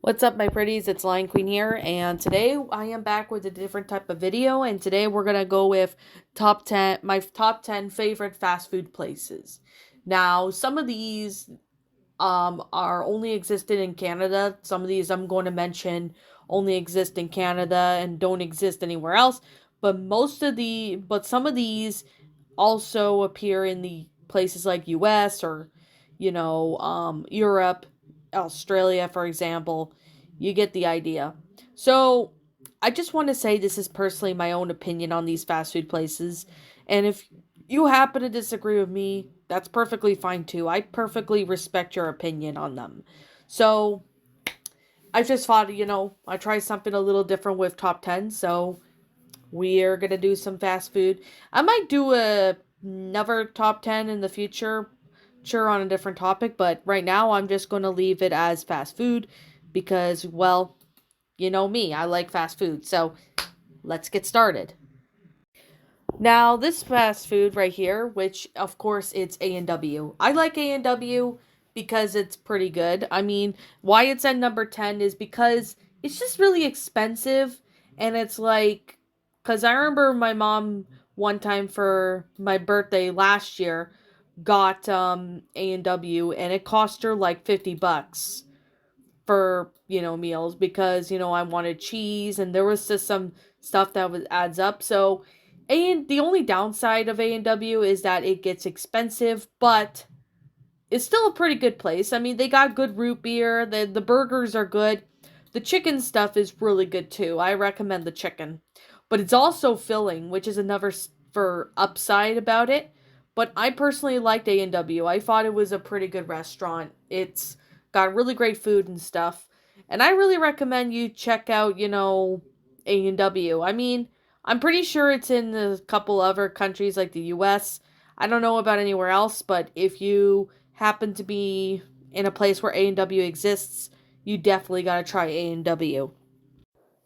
What's up, my pretties? It's Lion Queen here, and today I am back with a different type of video. And today we're gonna go with my top 10 favorite fast food places. Now, some of these are only existed in Canada. Some of these I'm going to mention only exist in Canada and don't exist anywhere else. But some of these also appear in the places like US or Europe, Australia, for example. You get the idea. So, I just want to say this is personally my own opinion on these fast food places. And if you happen to disagree with me, that's perfectly fine too. I perfectly respect your opinion on them. So, I just thought, I try something a little different with top 10. So, we're going to do some fast food. I might do another top 10 in the future, sure, on a different topic. But right now, I'm just going to leave it as fast food because, well, you know me, I like fast food. So let's get started. Now, this fast food right here, which of course it's A&W. I like A&W because it's pretty good. I mean, why it's at number 10 is because it's just really expensive, and it's like cuz I remember my mom one time for my birthday last year got A&W, and it cost her like $50 for, meals because, I wanted cheese, and there was just some stuff that was adds up. So, and the only downside of A&W is that it gets expensive, but it's still a pretty good place. I mean, they got good root beer, the burgers are good. The chicken stuff is really good too. I recommend the chicken. But it's also filling, which is another for upside about it. But I personally liked A&W. I thought it was a pretty good restaurant. It's got really great food and stuff. And I really recommend you check out, A&W. I mean, I'm pretty sure it's in a couple other countries like the US. I don't know about anywhere else, but if you happen to be in a place where A&W exists, you definitely got to try A&W.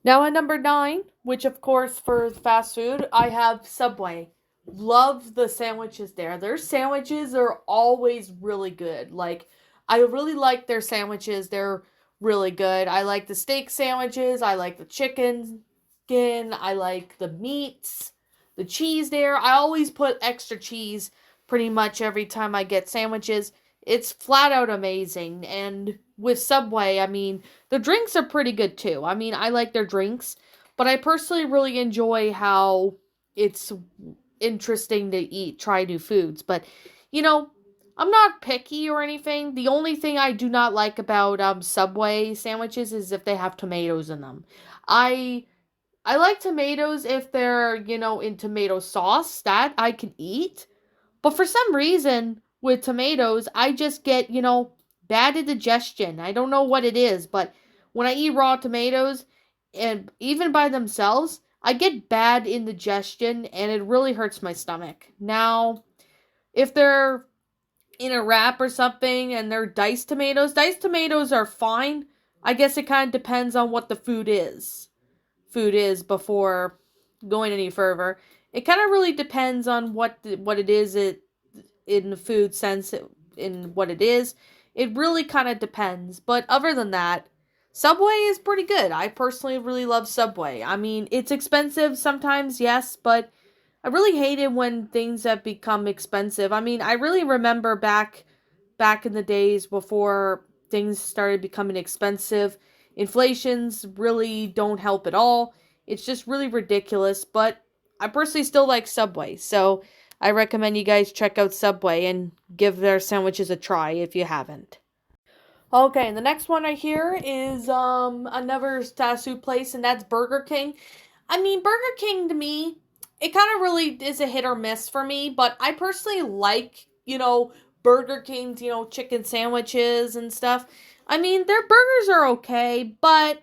Now at number 9, which of course for fast food, I have Subway. Love the sandwiches there. Their sandwiches are always really good. Like, I really like their sandwiches. They're really good. I like the steak sandwiches. I like the chicken skin. I like the meats, the cheese there. I always put extra cheese pretty much every time I get sandwiches. It's flat out amazing. And with Subway, I mean, the drinks are pretty good too. I mean, I like their drinks, but I personally really enjoy how it's interesting to try new foods. But, you know, I'm not picky or anything. The only thing I do not like about Subway sandwiches is if they have tomatoes in them. I I like tomatoes if they're, in tomato sauce. That I can eat. But for some reason, with tomatoes, I just get, bad indigestion. I don't know what it is, but when I eat raw tomatoes, and even by themselves, I get bad indigestion, and it really hurts my stomach. Now, if they're in a wrap or something and they're diced tomatoes are fine. I guess it kind of depends on what the food is before going any further. It kind of really depends on what it is in the food sense, in what it is. It really kind of depends. But other than that, Subway is pretty good. I personally really love Subway. I mean, it's expensive sometimes, yes, but I really hate it when things have become expensive. I mean, I really remember back in the days before things started becoming expensive. Inflations really don't help at all. It's just really ridiculous, but I personally still like Subway. So, I recommend you guys check out Subway and give their sandwiches a try if you haven't. Okay, and the next one I hear is another fast food place, and that's Burger King. I mean, Burger King to me, it kind of really is a hit or miss for me, but I personally like, Burger King's, chicken sandwiches and stuff. I mean, their burgers are okay, but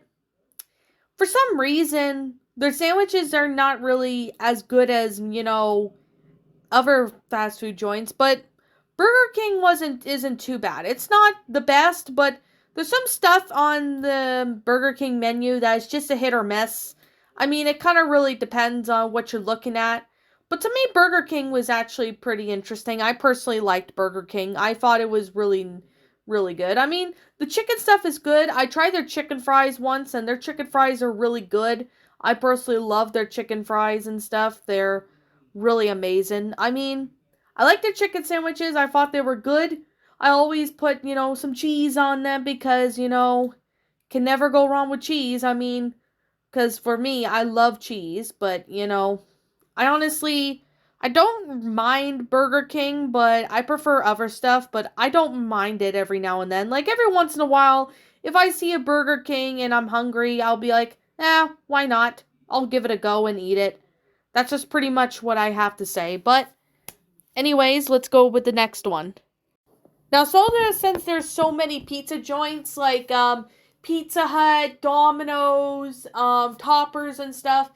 for some reason, their sandwiches are not really as good as, other fast food joints, but Burger King isn't too bad. It's not the best, but there's some stuff on the Burger King menu that is just a hit or miss. I mean, it kind of really depends on what you're looking at. But to me, Burger King was actually pretty interesting. I personally liked Burger King. I thought it was really really good. I mean, the chicken stuff is good. I tried their chicken fries once, and their chicken fries are really good. I personally love their chicken fries and stuff. They're really amazing. I mean, I like their chicken sandwiches. I thought they were good. I always put, some cheese on them because, can never go wrong with cheese. I mean, because for me, I love cheese, but, I honestly, I don't mind Burger King, but I prefer other stuff, but I don't mind it every now and then. Like, every once in a while, if I see a Burger King and I'm hungry, I'll be like, why not? I'll give it a go and eat it. That's just pretty much what I have to say. But, anyways, let's go with the next one. Now, since there's so many pizza joints, like, Pizza Hut, Domino's, Toppers and stuff,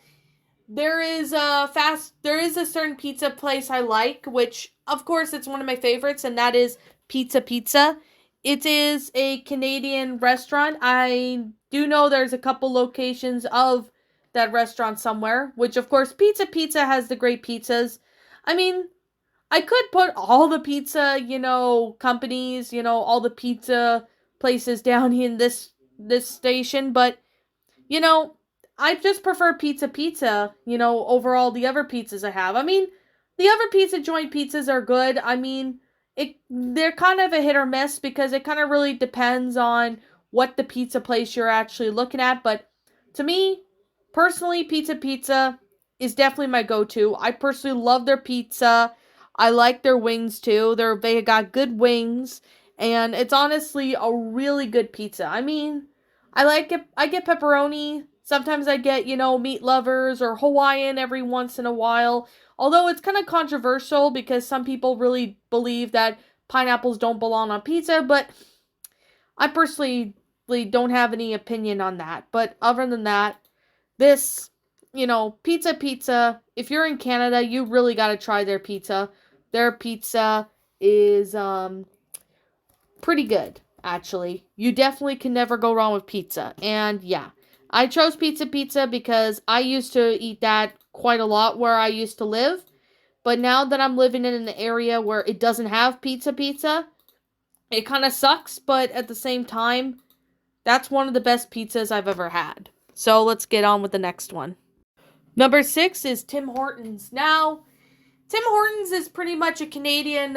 there is a certain pizza place I like, which of course it's one of my favorites, and that is Pizza Pizza. It is a Canadian restaurant. I do know there's a couple locations of that restaurant somewhere, which of course Pizza Pizza has the great pizzas. I mean, I could put all the pizza, companies, all the pizza places down in this station, but you know, I just prefer Pizza Pizza, over all the other pizzas I have. I mean, the other pizza joint pizzas are good. I mean, they're kind of a hit or miss because it kind of really depends on what the pizza place you're actually looking at. But to me, personally, Pizza Pizza is definitely my go-to. I personally love their pizza. I like their wings too. They got good wings, and it's honestly a really good pizza. I mean, I like it. I get pepperoni. Sometimes I get, meat lovers or Hawaiian every once in a while. Although it's kind of controversial because some people really believe that pineapples don't belong on pizza, but I personally don't have any opinion on that. But other than that, this, Pizza Pizza, if you're in Canada, you really got to try their pizza. Their pizza is pretty good, actually. You definitely can never go wrong with pizza. And yeah, I chose Pizza Pizza because I used to eat that quite a lot where I used to live. But now that I'm living in an area where it doesn't have Pizza Pizza, it kind of sucks, but at the same time, that's one of the best pizzas I've ever had. So let's get on with the next one. Number 6 is Tim Hortons. Now, Tim Hortons is pretty much a Canadian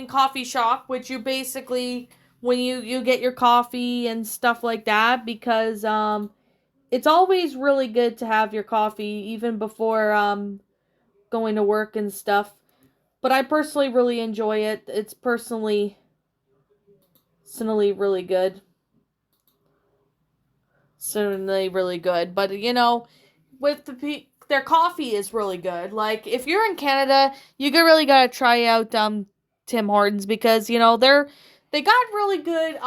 coffee shop, which you basically, when you get your coffee and stuff like that, because it's always really good to have your coffee even before going to work and stuff. But I personally really enjoy it. It's personally really good. Certainly really good. But with their coffee is really good. Like, if you're in Canada, you really gotta try out Tim Hortons because they got really good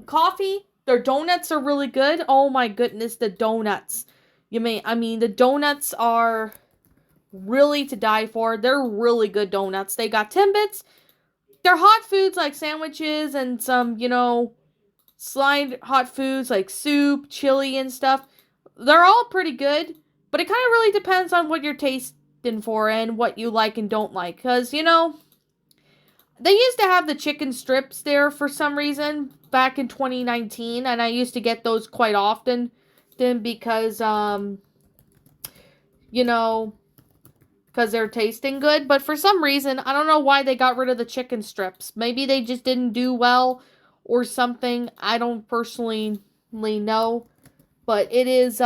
coffee. Their donuts are really good. Oh my goodness, the donuts. The donuts are really to die for. They're really good donuts. They got Timbits. They're hot foods like sandwiches and some, slide hot foods like soup, chili, and stuff. They're all pretty good, but it kind of really depends on what you're tasting for and what you like and don't like. Because, they used to have the chicken strips there for some reason back in 2019, and I used to get those quite often then because, because they're tasting good. But for some reason, I don't know why they got rid of the chicken strips. Maybe they just didn't do well or something. I don't personally know. But it is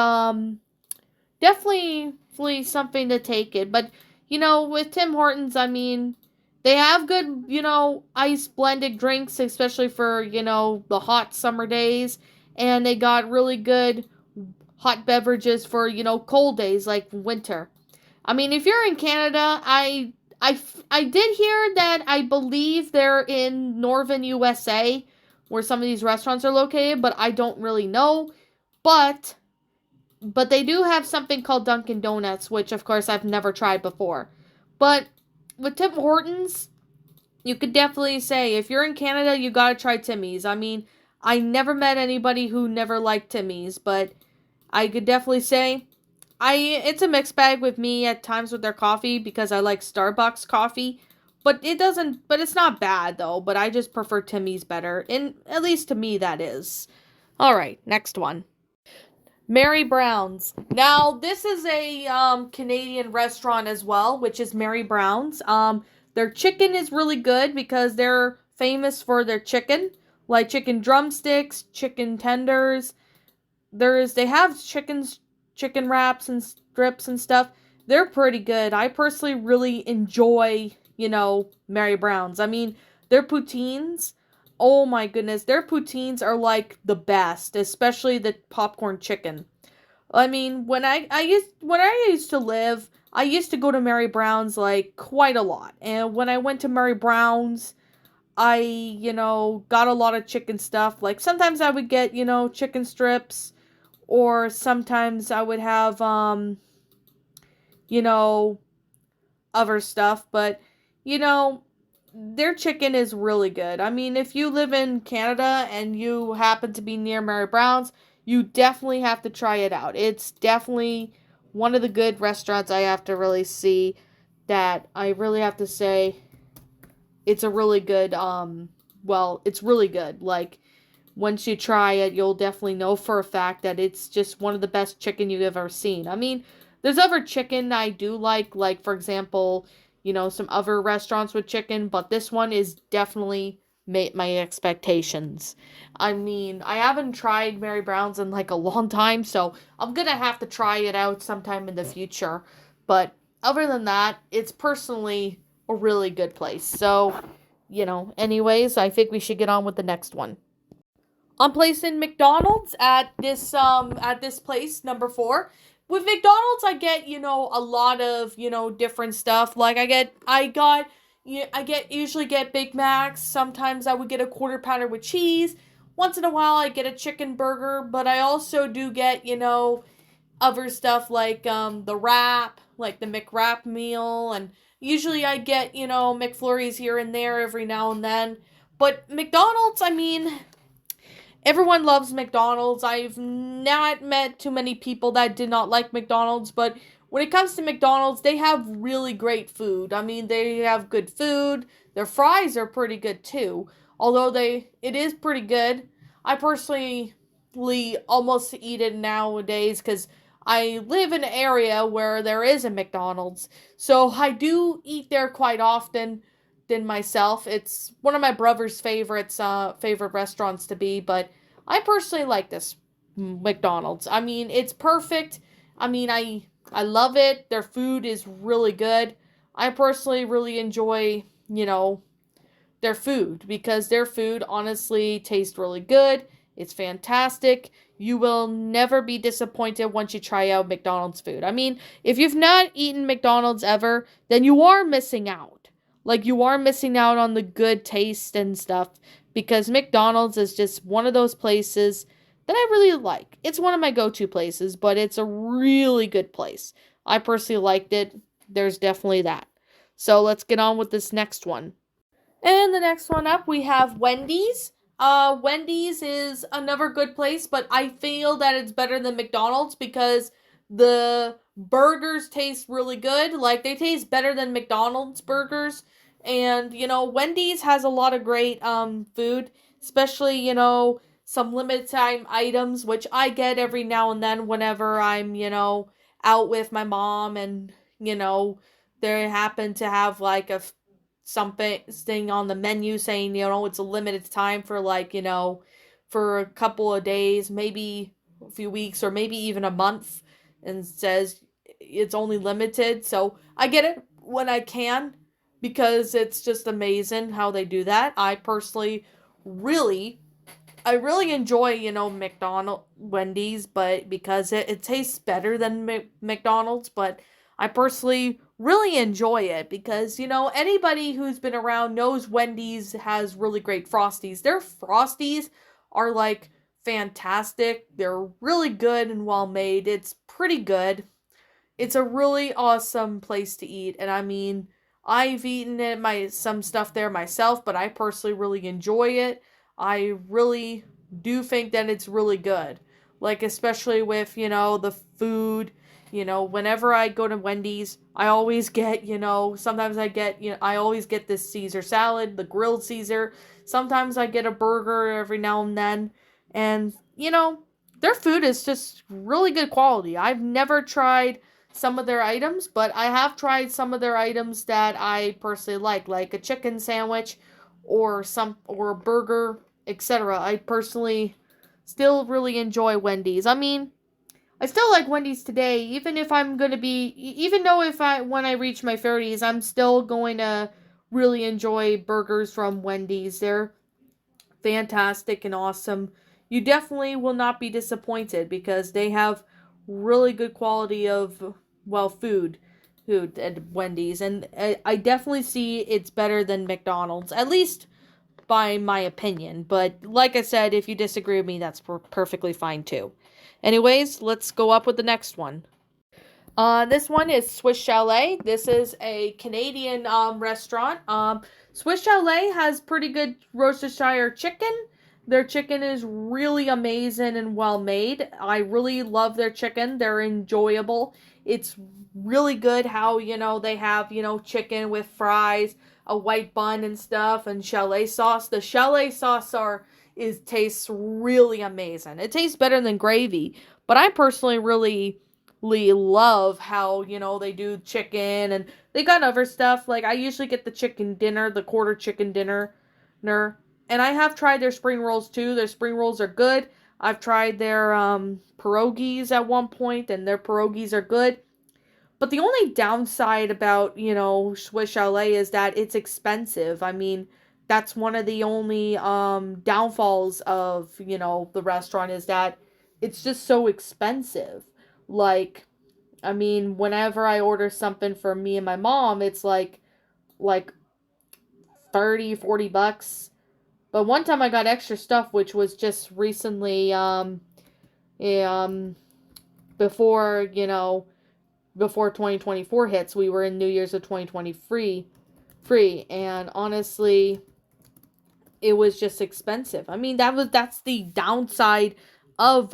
definitely something to take it. But, with Tim Hortons, they have good, ice blended drinks, especially for, the hot summer days. And they got really good hot beverages for, cold days like winter. If you're in Canada, I did hear that I believe they're in northern USA where some of these restaurants are located, but I don't really know. But they do have something called Dunkin' Donuts, which of course I've never tried before. But with Tim Hortons, you could definitely say if you're in Canada, you gotta try Timmy's. I never met anybody who never liked Timmy's, but I could definitely say it's a mixed bag with me at times with their coffee because I like Starbucks coffee, But it's not bad though, but I just prefer Timmy's better. And at least to me that is. All right, next one. Mary Brown's. Now, this is a Canadian restaurant as well, which is Mary Brown's. Their chicken is really good because they're famous for their chicken, like chicken drumsticks, chicken tenders. They have chicken wraps and strips and stuff. They're pretty good. I personally really enjoy, Mary Brown's. I mean, their poutines, oh my goodness, their poutines are like the best, especially the popcorn chicken. I mean, when I used to live, I used to go to Mary Brown's like quite a lot. And when I went to Mary Brown's, I, got a lot of chicken stuff. Like sometimes I would get, chicken strips, or sometimes I would have you know, other stuff, but their chicken is really good. I mean, if you live in Canada and you happen to be near Mary Brown's, you definitely have to try it out. It's definitely one of the good restaurants I have to really see, that I really have to say it's a really good it's really good. Like once you try it, you'll definitely know for a fact that it's just one of the best chicken you've ever seen. I mean, there's other chicken I do like for example, some other restaurants with chicken, but this one is definitely made my expectations. I mean, I haven't tried Mary Brown's in like a long time, so I'm gonna have to try it out sometime in the future. But other than that, it's personally a really good place. So, anyways, I think we should get on with the next one. I'm placing McDonald's at this place, number 4. With McDonald's, I get, a lot of, different stuff. Like I get usually get Big Macs. Sometimes I would get a quarter pounder with cheese. Once in a while I get a chicken burger, but I also do get, other stuff like the wrap, like the McWrap meal, and usually I get, McFlurries here and there every now and then. But McDonald's, I mean, everyone loves McDonald's. I've not met too many people that did not like McDonald's, but when it comes to McDonald's, they have really great food. I mean, they have good food. Their fries are pretty good too. Although it is pretty good. I personally almost eat it nowadays because I live in an area where there is a McDonald's. So I do eat there quite often than myself. It's one of my brother's favorite restaurants to be, but I personally like this McDonald's. I mean, it's perfect. I mean, I love it. Their food is really good. I personally really enjoy, their food because their food honestly tastes really good. It's fantastic. You will never be disappointed once you try out McDonald's food. I mean, if you've not eaten McDonald's ever, then you are missing out. Like, you are missing out on the good taste and stuff, because McDonald's is just one of those places that I really like. It's one of my go-to places, but it's a really good place. I personally liked it. There's definitely that. So let's get on with this next one. And the next one up, we have Wendy's. Wendy's is another good place, but I feel that it's better than McDonald's because the burgers taste really good. Like, they taste better than McDonald's burgers. And, Wendy's has a lot of great food, especially, some limited time items, which I get every now and then whenever I'm, out with my mom and, they happen to have like something on the menu saying, it's a limited time for like, for a couple of days, maybe a few weeks, or maybe even a month, and says it's only limited. So I get it when I can, because it's just amazing how they do that. I personally I really enjoy, Wendy's, but because it tastes better than McDonald's, but I personally really enjoy it because, anybody who's been around knows Wendy's has really great Frosties. Their Frosties are, like, fantastic. They're really good and well made. It's pretty good. It's a really awesome place to eat, and I mean, I've eaten some stuff there myself, but I personally really enjoy it. I really do think that it's really good. Like, especially with, the food, whenever I go to Wendy's, I always get, sometimes I always get this Caesar salad, the grilled Caesar. Sometimes I get a burger every now and then. And, their food is just really good quality. I've never tried some of their items, but I have tried some of their items that I personally like a chicken sandwich or a burger, etc. I personally still really enjoy Wendy's. I mean, I still like Wendy's today, even if I'm going to be, even though when I reach my 30s, I'm still going to really enjoy burgers from Wendy's. They're fantastic and awesome. You definitely will not be disappointed because they have really good quality of, food at Wendy's. And I definitely see it's better than McDonald's, at least by my opinion. But like I said, if you disagree with me, that's perfectly fine too. Anyways, let's go up with the next one. This one is Swiss Chalet. This is a Canadian restaurant. Swiss Chalet has pretty good Worcestershire chicken. Their chicken is really amazing and well made. I really love their chicken. They're enjoyable. It's really good how, they have, chicken with fries, a white bun and stuff, and chalet sauce. The chalet sauce tastes really amazing. It tastes better than gravy, but I personally really love how, they do chicken, and they got other stuff. Like, I usually get the chicken dinner, the quarter chicken dinner, and I have tried their spring rolls too. Their spring rolls are good. I've tried their pierogies at one point, and their pierogies are good. But the only downside about, Swiss Chalet is that it's expensive. I mean, that's one of the only downfalls of, the restaurant is that it's just so expensive. Like, I mean, whenever I order something for me and my mom, it's like 30-40 bucks. But one time I got extra stuff, which was just recently, before, before 2024 hits. We were in New Year's of 2023, and honestly, it was just expensive. I mean, that's the downside of,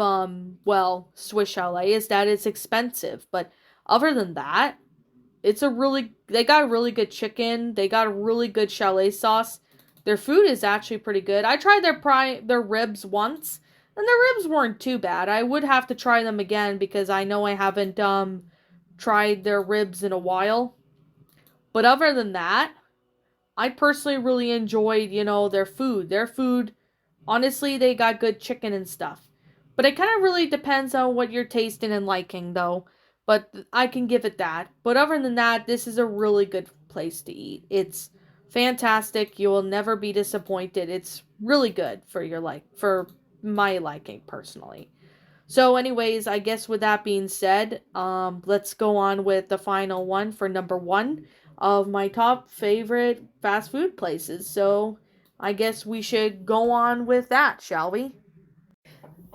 Swiss Chalet, is that it's expensive. But other than that, they got really good chicken. They got a really good chalet sauce. Their food is actually pretty good. I tried their ribs once, and their ribs weren't too bad. I would have to try them again because I know I haven't tried their ribs in a while. But other than that, I personally really enjoyed, their food. Their food, honestly, they got good chicken and stuff. But it kind of really depends on what you're tasting and liking, though. But I can give it that. But other than that, this is a really good place to eat. It's fantastic. You will never be disappointed. It's really good for my liking personally. So anyways, I guess with that being said, let's go on with the final one for number 1 of my top favorite fast food places. So I guess we should go on with that, shall we?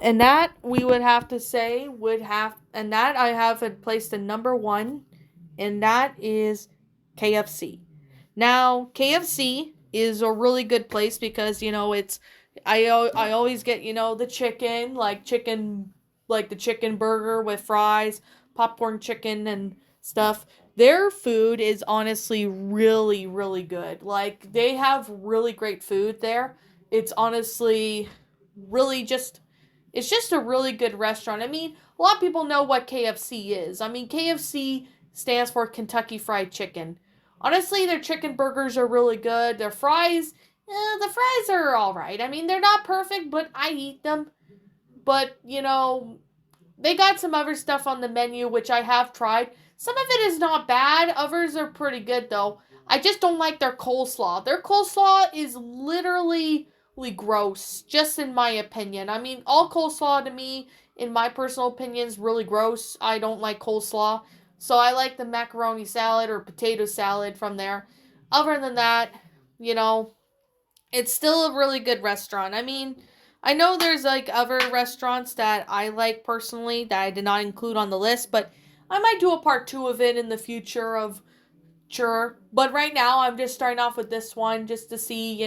And that we would have to say and that I have it placed in number 1, and that is KFC. Now, KFC is a really good place because, it's, I always get, the chicken, like the chicken burger with fries, popcorn chicken and stuff. Their food is honestly really, really good. Like, they have really great food there. It's honestly it's just a really good restaurant. I mean, a lot of people know what KFC is. I mean, KFC stands for Kentucky Fried Chicken. Honestly, their chicken burgers are really good. Their fries, the fries are alright. I mean, they're not perfect, but I eat them. But, they got some other stuff on the menu, which I have tried. Some of it is not bad. Others are pretty good, though. I just don't like their coleslaw. Their coleslaw is literally gross, just in my opinion. I mean, all coleslaw to me, in my personal opinion, is really gross. I don't like coleslaw. So I like the macaroni salad or potato salad from there. Other than that, it's still a really good restaurant. I mean, I know there's like other restaurants that I like personally that I did not include on the list, but I might do a part 2 of it in the future sure. But right now I'm just starting off with this one just to see,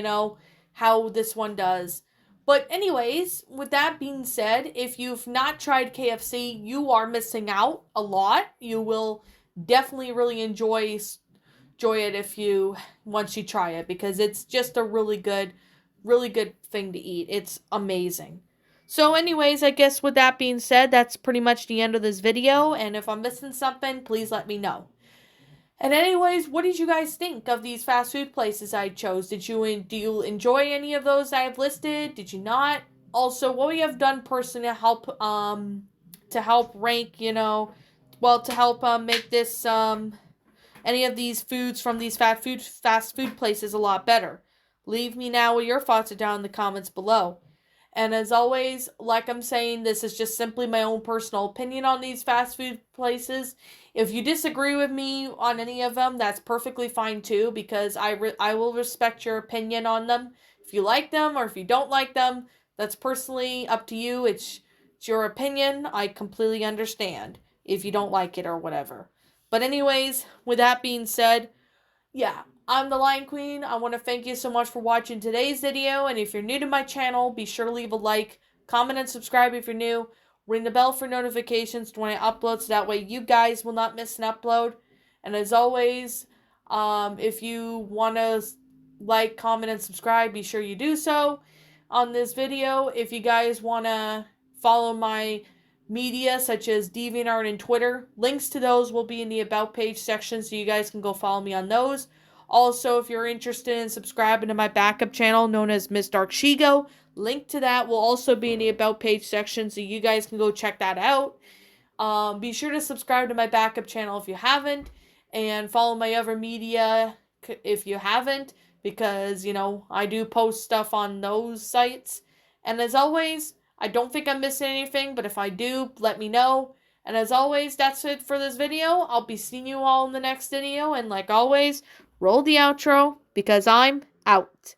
how this one does. But anyways, with that being said, if you've not tried KFC, you are missing out a lot. You will definitely really enjoy it if you once you try it, because it's just a really good thing to eat. It's amazing. So anyways, I guess with that being said, that's pretty much the end of this video, and if I'm missing something, please let me know. And anyways, what did you guys think of these fast food places I chose? Do you enjoy any of those I have listed? Did you not? Also, what we have done personally to help rank, to help make this any of these foods from these fast food places a lot better. Leave me now what your thoughts are down in the comments below. And as always, like I'm saying, this is just simply my own personal opinion on these fast food places. If you disagree with me on any of them, that's perfectly fine too, because I will respect your opinion on them. If you like them or if you don't like them, that's personally up to you. It's your opinion. I completely understand if you don't like it or whatever. But anyways, with that being said, yeah, I'm the Lion Queen. I want to thank you so much for watching today's video, and if you're new to my channel, be sure to leave a like, comment, and subscribe if you're new. Ring the bell for notifications when I upload, so that way you guys will not miss an upload. And as always, if you want to like, comment, and subscribe, be sure you do so on this video. If you guys want to follow my media such as DeviantArt and Twitter, links to those will be in the About page section, so you guys can go follow me on those. Also, if you're interested in subscribing to my backup channel known as Miss Dark Shigo, link to that will also be in the About page section, so you guys can go check that out. Be sure to subscribe to my backup channel if you haven't, and follow my other media if you haven't, because, I do post stuff on those sites. And as always, I don't think I'm missing anything, but if I do, let me know. And as always, that's it for this video. I'll be seeing you all in the next video, and like always, roll the outro, because I'm out.